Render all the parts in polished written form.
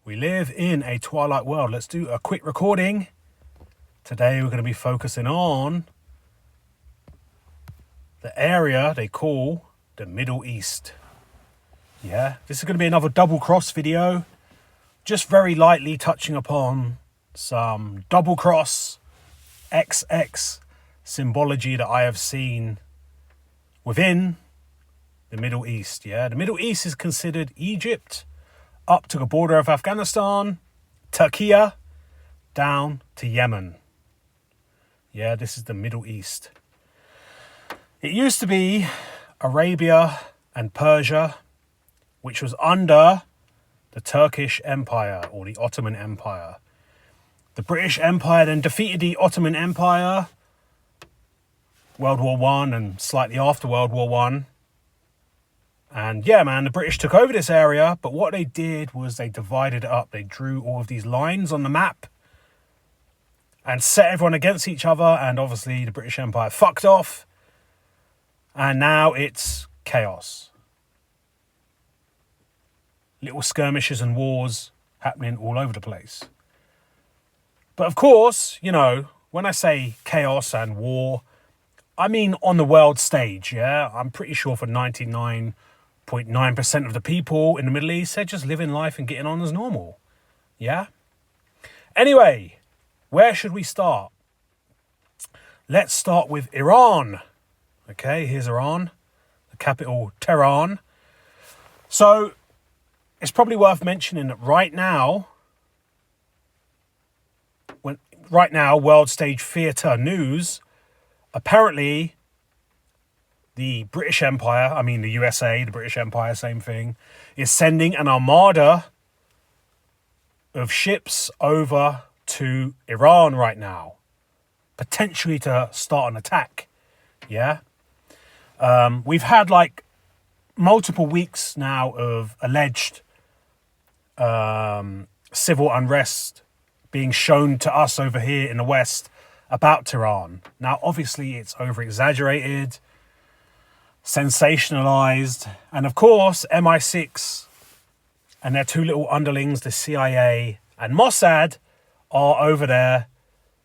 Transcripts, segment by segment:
We live in a twilight world. Let's do a quick recording. Today we're going to be focusing on the area they call the Middle East. Yeah, this is going to be another double cross video. Just very lightly touching upon some double cross XX symbology that I have seen within the Middle East. Yeah, the Middle East is considered Egypt up to the border of Afghanistan, Turkey, down to Yemen. Yeah, this is the Middle East. It used to be Arabia and Persia, which was under the Turkish Empire or the Ottoman Empire. The British Empire then defeated the Ottoman Empire, World War I and slightly after World War I. And yeah, man, the British took over this area, but what they did was they divided it up. They drew all of these lines on the map and set everyone against each other. And obviously the British Empire fucked off. And now it's chaos. Little skirmishes and wars happening all over the place. But of course, you know, when I say chaos and war, I mean on the world stage, yeah? I'm pretty sure for 99.9% of the people in the Middle East, they're just living life and getting on as normal. Yeah? Anyway, where should we start? Let's start with Iran. Okay, here's Iran, the capital Tehran. So, it's probably worth mentioning that right now, World Stage Theatre News, apparently the British Empire, I mean the USA, the British Empire, same thing, is sending an armada of ships over to Iran right now, potentially to start an attack. Yeah? We've had like multiple weeks now of alleged civil unrest being shown to us over here in the West about Tehran. Now, obviously, it's over-exaggerated, sensationalized, and of course, MI6 and their two little underlings, the CIA and Mossad, are over there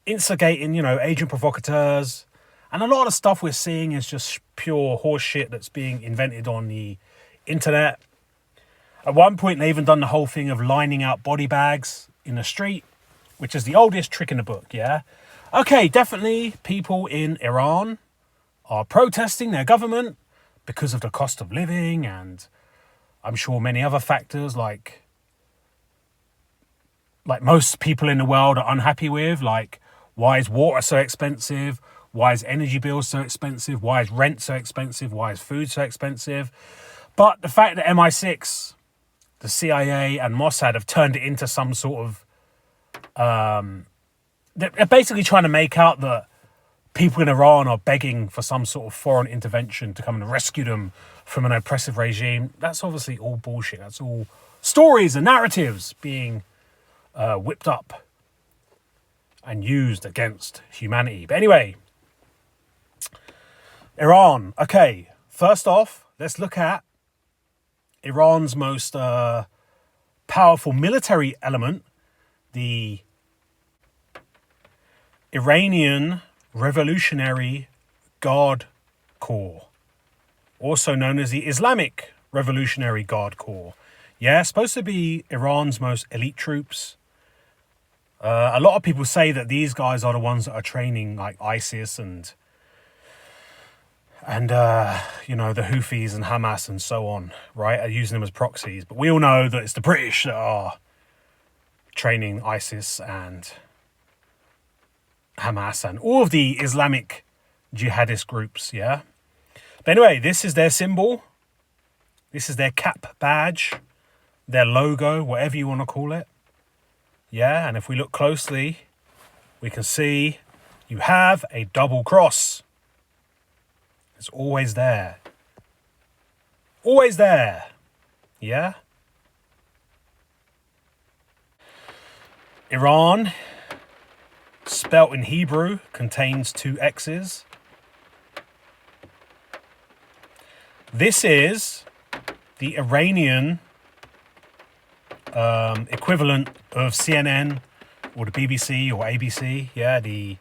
instigating, you know, agent provocateurs. And a lot of stuff we're seeing is just pure horse shit that's being invented on the internet. At one point, they even done the whole thing of lining out body bags in the street, which is the oldest trick in the book, yeah? Okay, definitely people in Iran are protesting their government because of the cost of living and I'm sure many other factors like most people in the world are unhappy with, like why is water so expensive? Why is energy bills so expensive? Why is rent so expensive? Why is food so expensive? But the fact that MI6, the CIA and Mossad have turned it into some sort of they're basically trying to make out that people in Iran are begging for some sort of foreign intervention to come and rescue them from an oppressive regime. That's obviously all bullshit. That's all stories and narratives being whipped up and used against humanity. But anyway, Iran. Okay, first off, let's look at Iran's most powerful military element, the Iranian Revolutionary Guard Corps, also known as the Islamic Revolutionary Guard Corps. Yeah, supposed to be Iran's most elite troops. A lot of people say that these guys are the ones that are training like ISIS and you know, the Houthis and Hamas and so on, right? Are using them as proxies. But we all know that it's the British that are training ISIS and Hamas and all of the Islamic jihadist groups, yeah? But anyway, this is their symbol. This is their cap badge, their logo, whatever you want to call it. Yeah, and if we look closely, we can see you have a double cross. It's always there. Always there. Yeah? Iran, spelt in Hebrew, contains two X's. This is the Iranian equivalent of CNN or the BBC or ABC. Yeah, the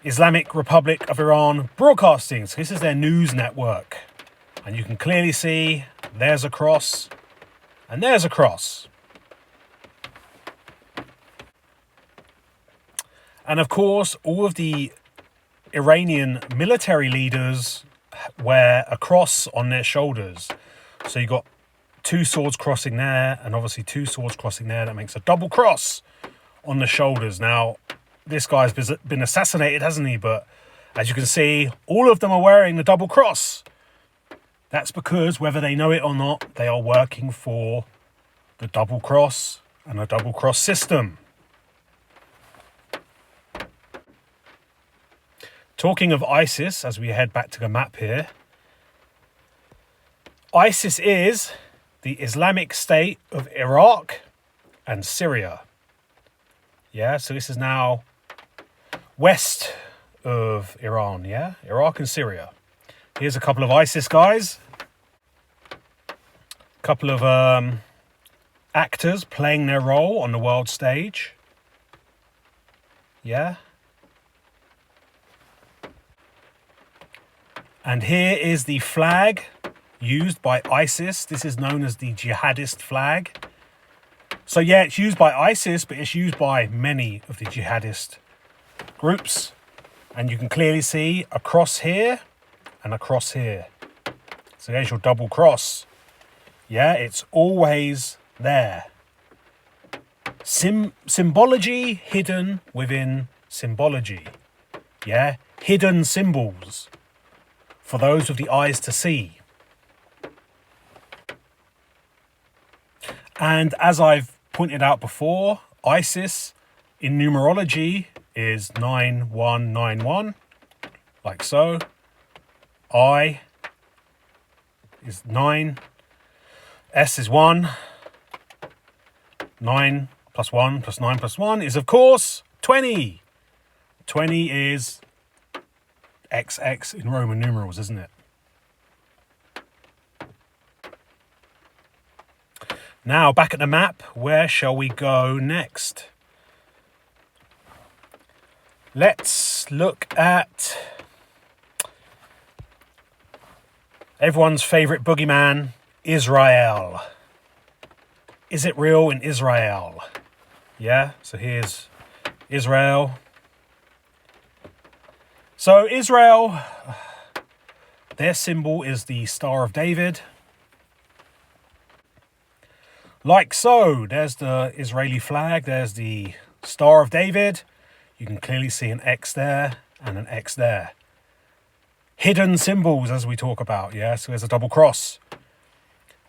Islamic Republic of Iran Broadcasting. So this is their news network. And you can clearly see there's a cross and there's a cross. And of course, all of the Iranian military leaders wear a cross on their shoulders. So you've got two swords crossing there and obviously two swords crossing there. That makes a double cross on the shoulders. Now, this guy's been assassinated, hasn't he? But as you can see, all of them are wearing the double cross. That's because, whether they know it or not, they are working for the double cross and a double cross system. Talking of ISIS, as we head back to the map here, ISIS is the Islamic State of Iraq and Syria. Yeah, so this is now west of Iran, yeah? Iraq and Syria. Here's a couple of ISIS guys. A couple of actors playing their role on the world stage. Yeah? And here is the flag used by ISIS. This is known as the jihadist flag. So yeah, it's used by ISIS, but it's used by many of the jihadist groups. And you can clearly see a cross here and a cross here. So there's your double cross. Yeah, it's always there. Symbology hidden within symbology. Yeah, hidden symbols for those with the eyes to see. And as I've pointed out before, ISIS in numerology is 9191, like so. I is 9, S is 1, 9 plus 1 plus 9 plus 1 is, of course, 20. 20 is XX in Roman numerals, isn't it? Now, back at the map, where shall we go next? Let's look at everyone's favourite boogeyman, Israel. Is it real in Israel? Yeah, so here's Israel. So Israel, their symbol is the Star of David. Like so, there's the Israeli flag, there's the Star of David. You can clearly see an X there and an X there. Hidden symbols, as we talk about, yeah? So there's a double cross.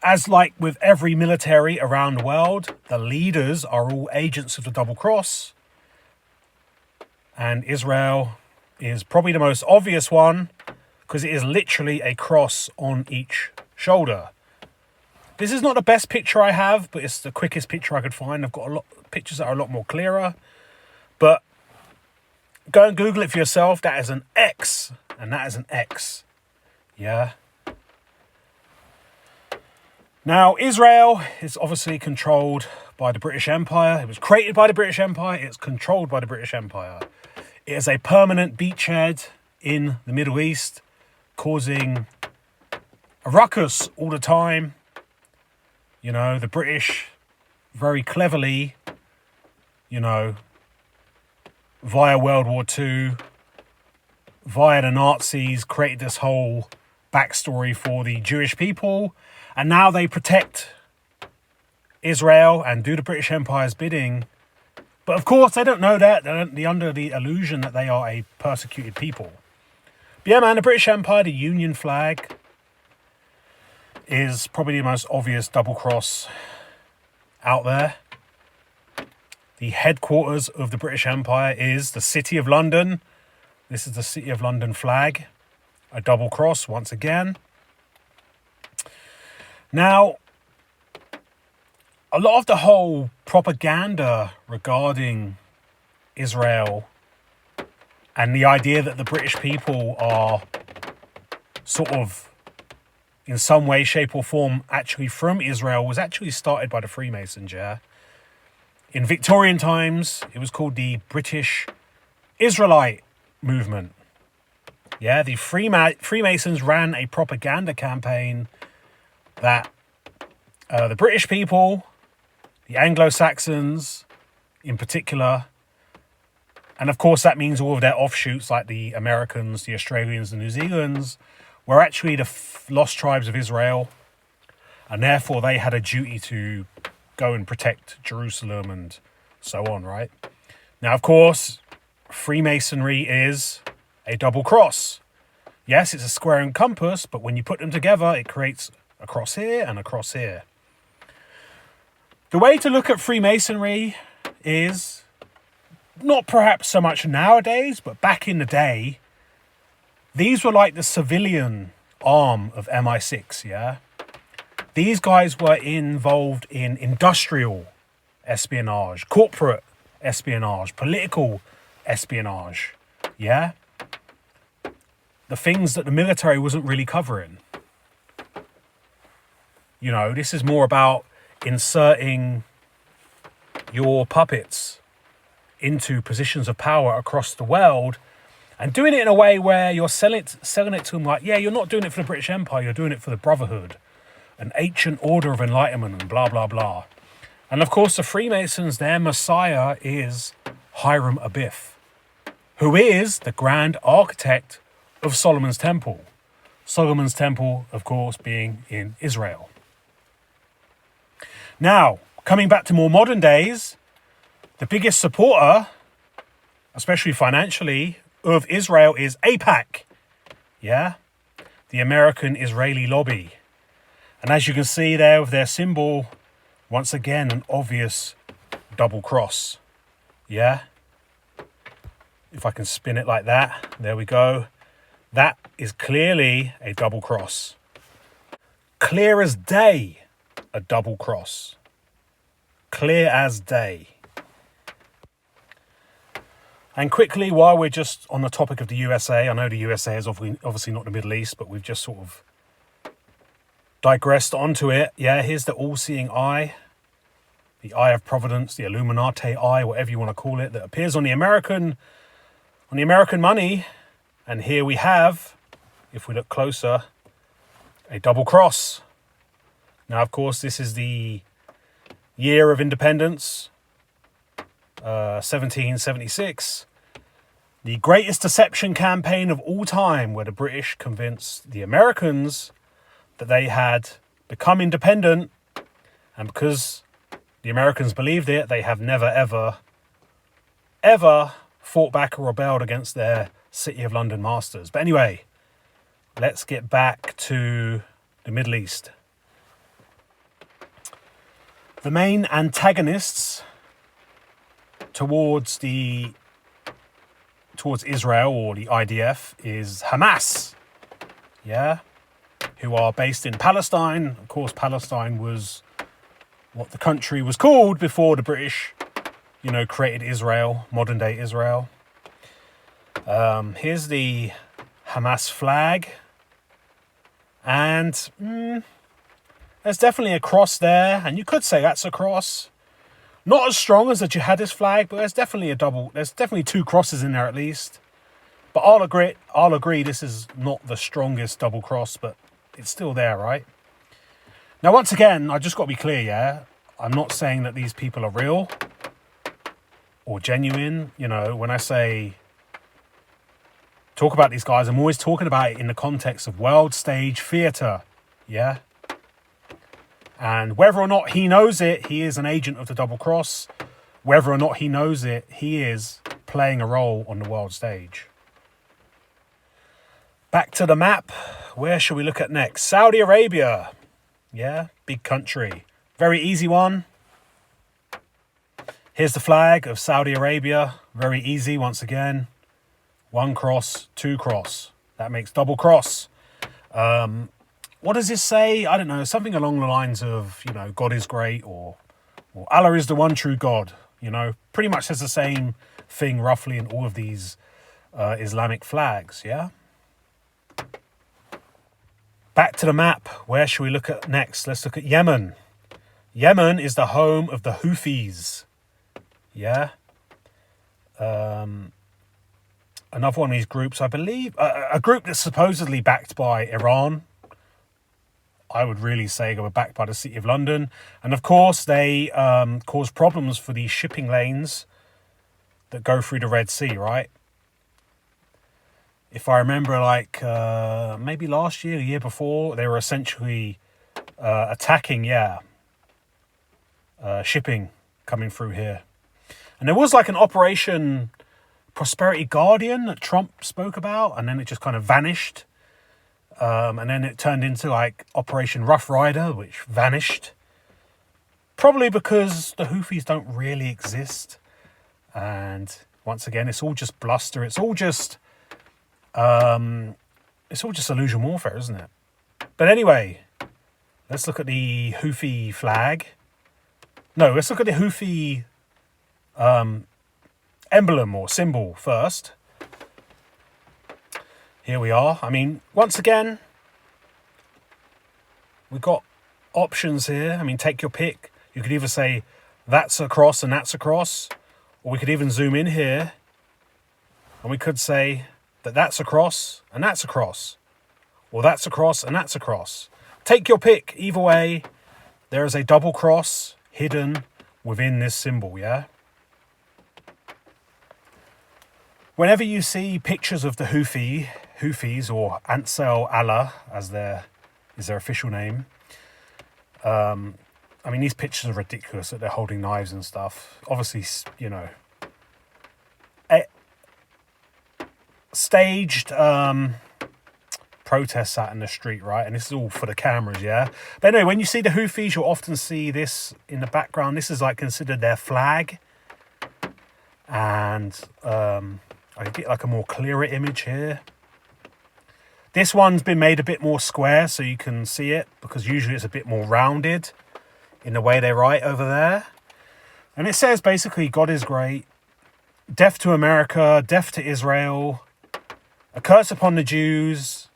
As like with every military around the world, the leaders are all agents of the double cross. And Israel is probably the most obvious one because it is literally a cross on each shoulder. This is not the best picture I have, but it's the quickest picture I could find. I've got a lot pictures that are a lot more clearer. But go and Google it for yourself. That is an X, and that is an X. Yeah. Now, Israel is obviously controlled by the British Empire. It was created by the British Empire. It's controlled by the British Empire. It is a permanent beachhead in the Middle East, causing a ruckus all the time. You know, the British very cleverly, you know, via World War II, via the Nazis, created this whole backstory for the Jewish people. And now they protect Israel and do the British Empire's bidding. But of course, they don't know that. They're under the illusion that they are a persecuted people. But yeah, man, the British Empire, the Union flag, is probably the most obvious double cross out there. The headquarters of the British Empire is the City of London. This is the City of London flag. A double cross once again. Now, a lot of the whole propaganda regarding Israel and the idea that the British people are sort of in some way, shape or form actually from Israel was actually started by the Freemasons, yeah? In Victorian times, it was called the British Israelite movement. Yeah, the Freemasons ran a propaganda campaign that the British people, the Anglo-Saxons in particular, and of course that means all of their offshoots like the Americans, the Australians, the New Zealanders, were actually the lost tribes of Israel, and therefore they had a duty to go and protect Jerusalem and so on, right? Now, of course, Freemasonry is a double cross. Yes, it's a square and compass, but when you put them together, it creates a cross here and a cross here. The way to look at Freemasonry is not perhaps so much nowadays, but back in the day, these were like the civilian arm of MI6, yeah? These guys were involved in industrial espionage, corporate espionage, political espionage, yeah? The things that the military wasn't really covering. You know, this is more about inserting your puppets into positions of power across the world and doing it in a way where you're selling it to them like, yeah, you're not doing it for the British Empire, you're doing it for the Brotherhood, an ancient order of enlightenment and blah, blah, blah. And of course, the Freemasons, their messiah is Hiram Abiff, who is the grand architect of Solomon's Temple. Solomon's Temple, of course, being in Israel. Now, coming back to more modern days, the biggest supporter, especially financially, of Israel is AIPAC, yeah? The American-Israeli lobby. And as you can see there with their symbol, once again, an obvious double cross, yeah? If I can spin it like that, there we go. That is clearly a double cross. Clear as day, a double cross. Clear as day. And quickly, while we're just on the topic of the USA, I know the USA is obviously not the Middle East, but we've just sort of digressed onto it. Yeah, here's the all-seeing eye, the eye of providence, the Illuminati eye, whatever you want to call it, that appears on the American money. And here we have, if we look closer, a double cross. Now, of course, this is the year of independence, 1776. The greatest deception campaign of all time, where the British convinced the Americans that they had become independent, and because the Americans believed it, they have never, ever fought back or rebelled against their City of London masters. But anyway, let's get back to the Middle East. The main antagonists towards Israel, or the IDF, is Hamas, yeah, who are based in Palestine. Of course, Palestine was what the country was called before the British, created Israel, modern day Israel. Here's the Hamas flag, and there's definitely a cross there, and you could say that's a cross. Not as strong as the jihadist flag, but there's definitely two crosses in there at least. But I'll agree this is not the strongest double cross, but it's still there, right? Now, once again, I just got to be clear, yeah? I'm not saying that these people are real or genuine. When I say talk about these guys, I'm always talking about it in the context of world stage theatre, yeah? And whether or not he knows it, he is an agent of the double cross. Whether or not he knows it, he is playing a role on the world stage. Back to the map. Where shall we look at next? Saudi Arabia. Yeah, big country. Very easy one. Here's the flag of Saudi Arabia. Very easy once again. One cross, two cross. That makes double cross. What does this say? I don't know. Something along the lines of, God is great, or Allah is the one true God. Pretty much says the same thing roughly in all of these Islamic flags, yeah? Back to the map. Where should we look at next? Let's look at Yemen. Yemen is the home of the Houthis. Yeah. Another one of these groups, I believe. A group that's supposedly backed by Iran. I would really say they were backed by the City of London. And of course, they cause problems for these shipping lanes that go through the Red Sea, right? If I remember, like, maybe last year, the year before, they were essentially attacking, shipping coming through here. And there was like an Operation Prosperity Guardian that Trump spoke about, and then it just kind of vanished. And then it turned into like Operation Rough Rider, which vanished. Probably because the Houthis don't really exist. And once again, it's all just bluster. It's all just illusion warfare, isn't it? But anyway, let's look at the Houthi flag. No, let's look at the Houthi emblem or symbol first. Here we are. I mean, once again, we've got options here. I mean, take your pick. You could either say that's a cross and that's a cross, or we could even zoom in here and we could say that that's a cross and that's a cross, or that's a cross and that's a cross. Take your pick. Either way, there is a double cross hidden within this symbol, yeah? Whenever you see pictures of the Houthis, or Ansar Allah, as is their official name, I mean, these pictures are ridiculous, that they're holding knives and stuff. Obviously, you know, staged protests out in the street, right? And this is all for the cameras, yeah? But anyway, when you see the Houthis, you'll often see this in the background. This is like considered their flag. And I get like a more clearer image here. This one's been made a bit more square so you can see it, because usually it's a bit more rounded in the way they write over there. And it says basically, God is great, death to America, death to Israel, a curse upon the Jews,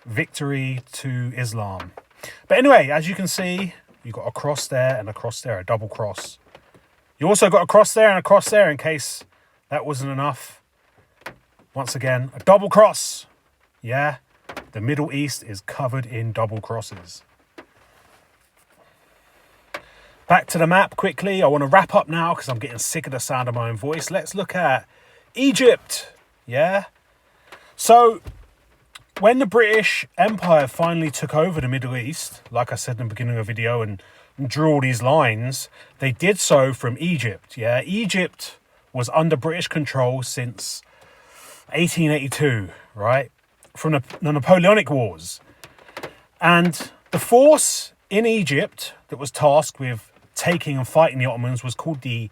victory to Islam. But anyway, as you can see, you've got a cross there and a cross there, a double cross. You also got a cross there and a cross there, in case that wasn't enough. Once again, a double cross. Yeah, the Middle East is covered in double crosses. Back to the map quickly. I want to wrap up now because I'm getting sick of the sound of my own voice. Let's look at Egypt. Yeah. So when the British Empire finally took over the Middle East, like I said in the beginning of the video, and drew all these lines, they did so from Egypt. Yeah, Egypt was under British control since 1882, right? From the Napoleonic Wars. And the force in Egypt that was tasked with taking and fighting the Ottomans was called the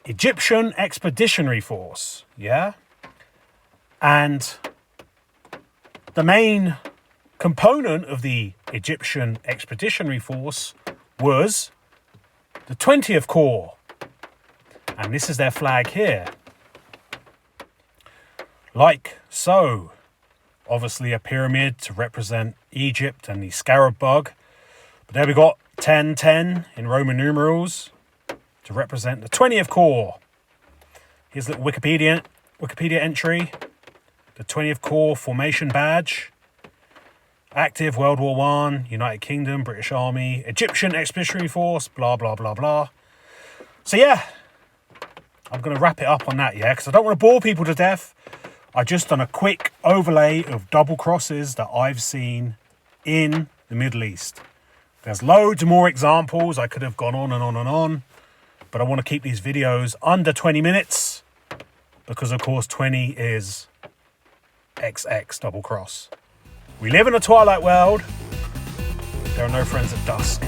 Egyptian Expeditionary Force, yeah? And the main component of the Egyptian Expeditionary Force was the 20th Corps. And this is their flag here. Like so. Obviously a pyramid to represent Egypt and the scarab bug. But there we got 1010 in Roman numerals to represent the 20th Corps. Here's a little Wikipedia entry. The 20th Corps formation badge. Active World War I, United Kingdom, British Army, Egyptian Expeditionary Force, blah, blah, blah, blah. So yeah, I'm going to wrap it up on that, yeah, because I don't want to bore people to death. I just done a quick overlay of double crosses that I've seen in the Middle East. There's loads more examples. I could have gone on and on and on, but I want to keep these videos under 20 minutes because, of course, 20 is XX double cross. We live in a twilight world. There are no friends at dusk.